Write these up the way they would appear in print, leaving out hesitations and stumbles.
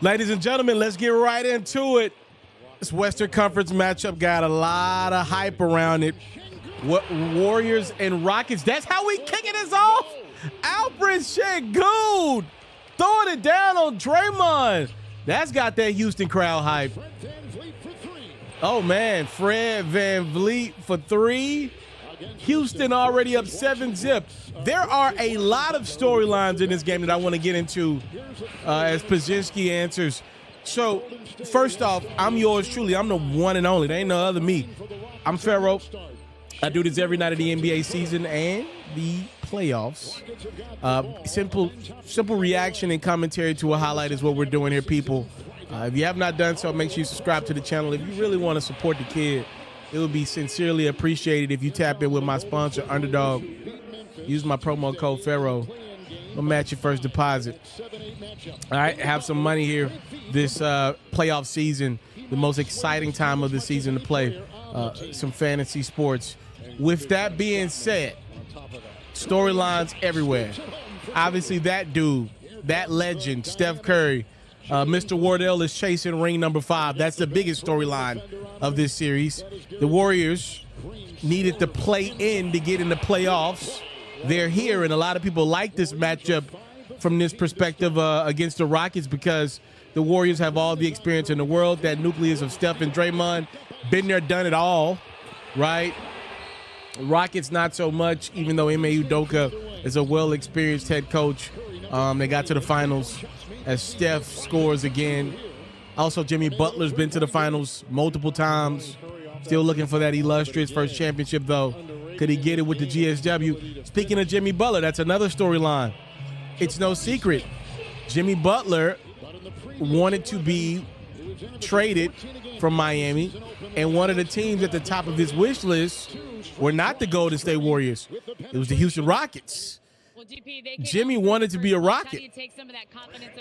Ladies and gentlemen, let's get right into it. This Western Conference matchup got a lot of hype around it. What Warriors and Rockets, that's how we kicking this off. Alfred Sengun throwing it down on Draymond. That's got that Houston crowd hype. Oh man, Fred VanVleet for three. Houston already up 7-zip. There are a lot of storylines in this game that I want to get into as Pazinski answers. So, first off, I'm yours truly. I'm the one and only. There ain't no other me. I'm Pharaoh. I do this every night of the NBA season and the playoffs. Simple reaction and commentary to a highlight is what we're doing here, people. If you have not done so, make sure you subscribe to the channel. If you really want to support the kid, it would be sincerely appreciated if you tap in with my sponsor, Underdog. Use my promo code Pharaoh. We'll match your first deposit. All right, have some money here this playoff season, the most exciting time of the season to play some fantasy sports. With that being said, storylines everywhere. Obviously, that dude, that legend, Steph Curry, Mr. Wardell is chasing ring number 5. That's the biggest storyline of this series. The Warriors needed to play in to get in the playoffs. They're here, and a lot of people like this matchup from this perspective against the Rockets because the Warriors have all the experience in the world. That nucleus of Steph and Draymond, been there, done it all, right? Rockets not so much, even though Ime Udoka is a well-experienced head coach. They got to the finals as Steph scores again. Also, Jimmy Butler's been to the finals multiple times. Still looking for that illustrious first championship, though. Could he get it with the GSW? Speaking of Jimmy Butler, that's another storyline. It's no secret. Jimmy Butler wanted to be traded from Miami, and one of the teams at the top of his wish list were not the Golden State Warriors. It was the Houston Rockets. Jimmy wanted to be a Rocket.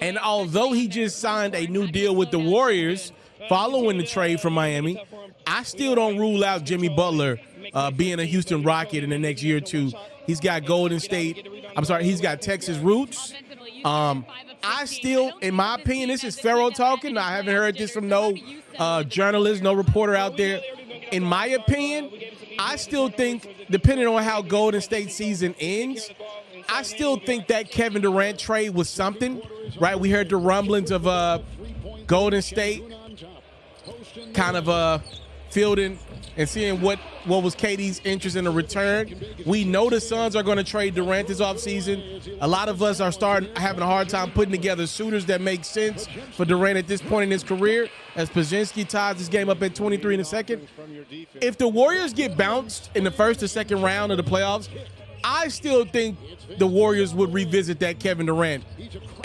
And although he just signed a new deal with the Warriors following the trade from Miami, I still don't rule out Jimmy Butler being a Houston Rocket in the next year or two. He's got he's got Texas roots. I still, in my opinion, this is Pharaoh talking. I haven't heard this from no journalist, no reporter out there. In my opinion, I still think, depending on how Golden State season ends, I still think that Kevin Durant trade was something, right? We heard the rumblings of Golden State kind of fielding and seeing what was KD's interest in a return. We know the Suns are going to trade Durant this offseason. A lot of us are having a hard time putting together suitors that make sense for Durant at this point in his career, as Pazinski ties this game up at 23 in the second. If the Warriors get bounced in the first or second round of the playoffs, I still think the Warriors would revisit that Kevin Durant.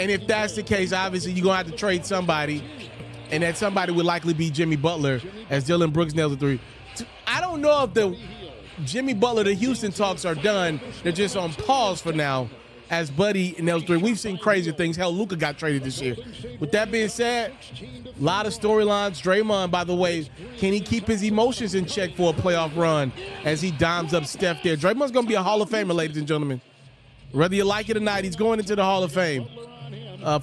And if that's the case, obviously you're going to have to trade somebody, and that somebody would likely be Jimmy Butler, as Dylan Brooks nails a 3. I don't know if the Jimmy Butler to Houston talks are done. They're just on pause for now, as Buddy nails 3. We've seen crazy things. Hell, Luka got traded this year. With that being said, a lot of storylines. Draymond, by the way, can he keep his emotions in check for a playoff run as he dimes up Steph there? Draymond's going to be a Hall of Famer, ladies and gentlemen. Whether you like it or not, he's going into the Hall of Fame.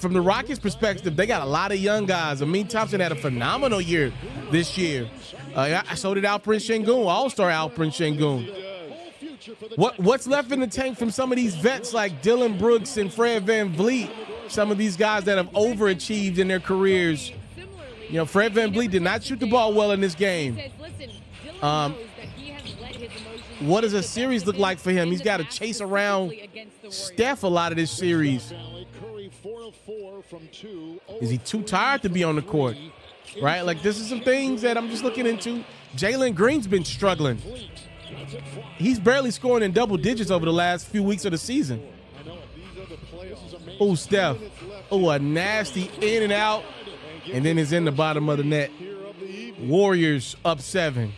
From the Rockets' perspective, they got a lot of young guys. Amin Thompson had a phenomenal year this year. So did Alfred Sengun, all-star Alfred Sengun. What's left in the tank from some of these vets like Dylan Brooks and Fred VanVleet, some of these guys that have overachieved in their careers? You know, Fred VanVleet did not shoot the ball well in this game. What does a series look like for him? He's got to chase around Steph a lot of this series. Is he too tired to be on the court? Right? Like, this is some things that I'm just looking into. Jalen Green's been struggling. He's barely scoring in double digits over the last few weeks of the season. Oh, Steph. Oh, a nasty in and out. And then it's in the bottom of the net. Warriors up 7.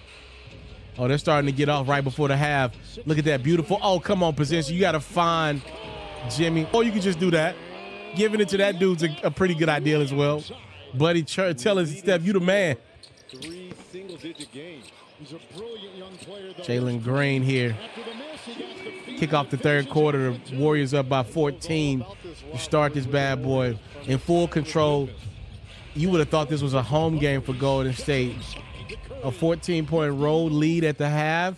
Oh, they're starting to get off right before the half. Look at that beautiful. Oh, come on, position. You got to find Jimmy. Or you can just do that. Giving it to that dude's a pretty good idea as well. Buddy telling Steph, you the man. Jalen Green here. Kick off the third quarter. The Warriors up by 14 to start this bad boy in full control. you would have thought this was a home game for Golden State. A 14-point road lead at the half.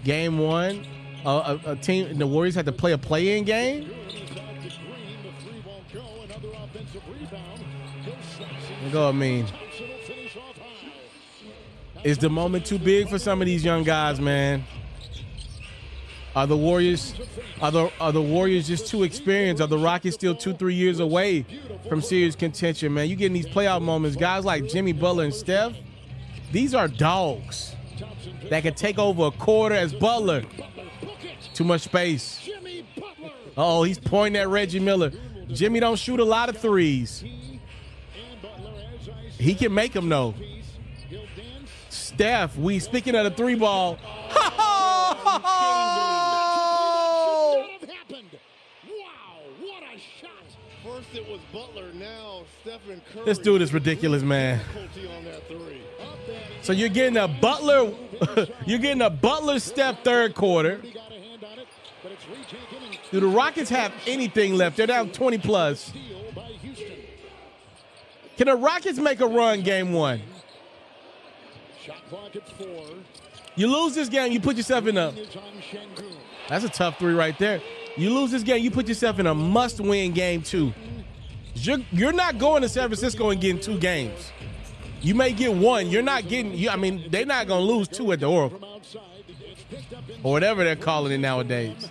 Game one. A team, the Warriors had to play a play-in game. Go, I mean, is the moment too big for some of these young guys, man? Are the Warriors just too experienced? Are the Rockets still 2-3 years away from serious contention, man? You getting these playoff moments, guys like Jimmy Butler and Steph. These are dogs that can take over a quarter as Butler. Too much space. Uh-oh, he's pointing at Reggie Miller. Jimmy don't shoot a lot of threes. He can make them, though. Steph, speaking of the three ball. First it was Butler, now Steph and Curry. This dude is ridiculous, man. So you're getting a Butler, Steph third quarter. Do the Rockets have anything left? They're down 20 plus. Can the Rockets make a run game one? You lose this game, you put yourself in a. That's a tough three right there. You lose this game, you put yourself in a must-win game two. You're not going to San Francisco and getting 2 games. You may get 1. You're not getting. I mean, they're not going to lose 2 at the Oracle or whatever they're calling it nowadays.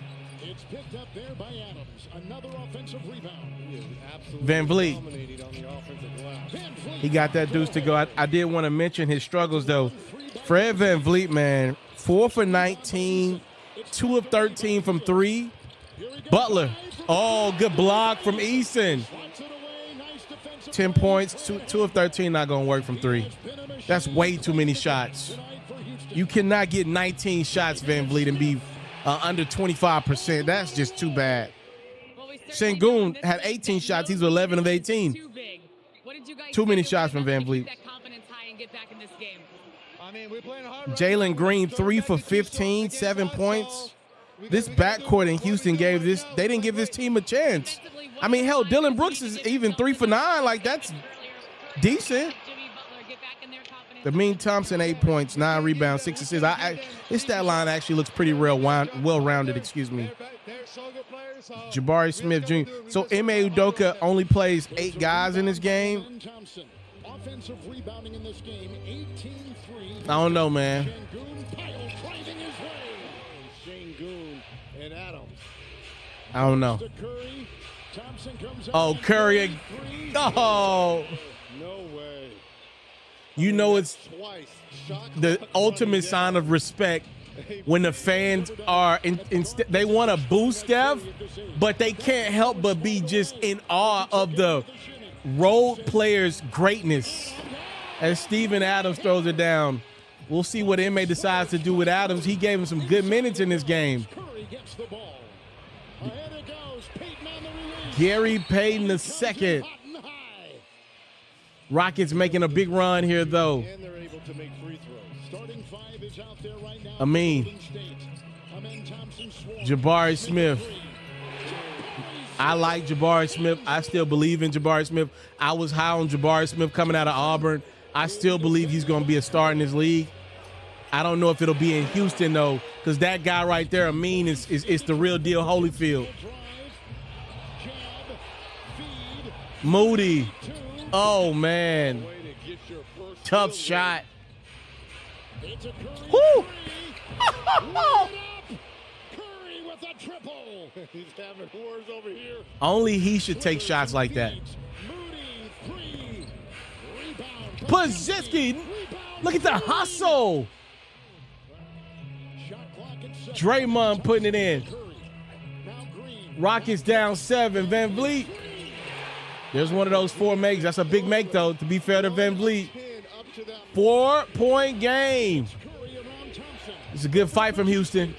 Van Vliet. He got that deuce to go. I did want to mention his struggles, though. Fred Van Vliet, man, 4 for 19, 2 of 13 from 3. Butler, oh, good block from Eason. 10 points, 2 of 13 not going to work from 3. That's way too many shots. You cannot get 19 shots, Van Vliet, and be under 25%. That's just too bad. Sengun had 18 shots. He's 11 of 18. Too many shots from Van Vliet. Jalen Green, 3 for 15, 7 points. This backcourt in Houston they didn't give this team a chance. I mean, hell, Dylan Brooks is even 3 for 9. Like, that's decent. Amin Thompson, 8 points, 9 rebounds, 6 assists. His stat line actually looks pretty well-rounded, excuse me. Jabari Smith Jr. So Ime Udoka only plays 8 guys in this game. I don't know, man. I don't know. Oh, Curry. Oh. No way. You know it's the ultimate sign of respect when the fans are they want to boo Steph, but they can't help but be just in awe of the role player's greatness. As Steven Adams throws it down. We'll see what Ime decides to do with Adams. He gave him some good minutes in this game. Gary Payton II. Rockets making a big run here, though. Amin. Jabari Smith. I like Jabari Smith. I still believe in Jabari Smith. I was high on Jabari Smith coming out of Auburn. I still believe he's going to be a star in this league. I don't know if it'll be in Houston, though, because that guy right there, Amin, is the real deal Holyfield. Moody. Oh, man. Tough shot. Woo! Only he should take shots like that. Pazitsky, look at the hustle. Draymond putting it in. Rockets down 7. Van Vliet. There's one of those 4 makes. That's a big make, though, to be fair to Van Vliet. 4-point game. It's a good fight from Houston.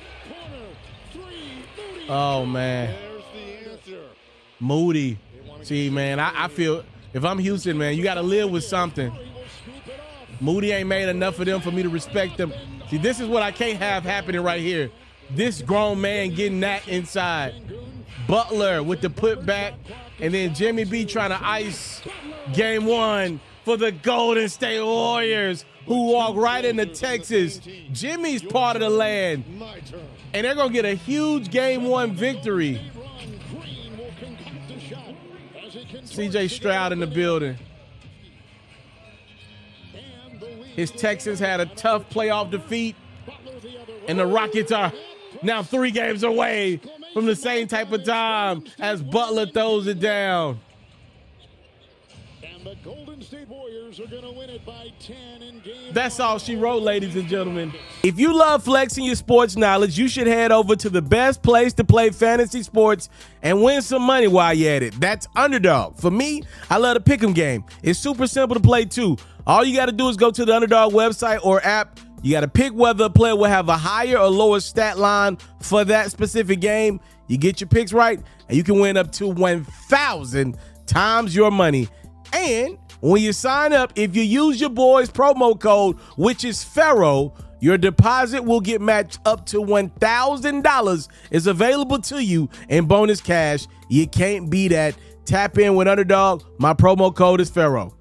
Oh, man. Moody. See, man, I feel if I'm Houston, man, you got to live with something. Moody ain't made enough of them for me to respect them. See, this is what I can't have happening right here. This grown man getting that inside. Butler with the putback, and then Jimmy B trying to ice game 1. for the Golden State Warriors, who walk right into Texas. Jimmy's part of the land, and they're going to get a huge Game 1 victory. C.J. Stroud in the building. His Texans had a tough playoff defeat, and the Rockets are now 3 games away from the same type of time as Butler throws it down. And the Golden State Warriors are going to win it by 10 in game. That's all she wrote, ladies and gentlemen. If you love flexing your sports knowledge, you should head over to the best place to play fantasy sports and win some money while you're at it. That's Underdog. For me, I love the pick'em game. It's super simple to play too. All you got to do is go to the Underdog website or app. You got to pick whether a player will have a higher or lower stat line for that specific game. You get your picks right, and you can win up to 1,000 times your money. And when you sign up, if you use your boy's promo code, which is Pharaoh, your deposit will get matched up to $1,000 is available to you in bonus cash. You can't beat that. Tap in with Underdog. My promo code is Pharaoh.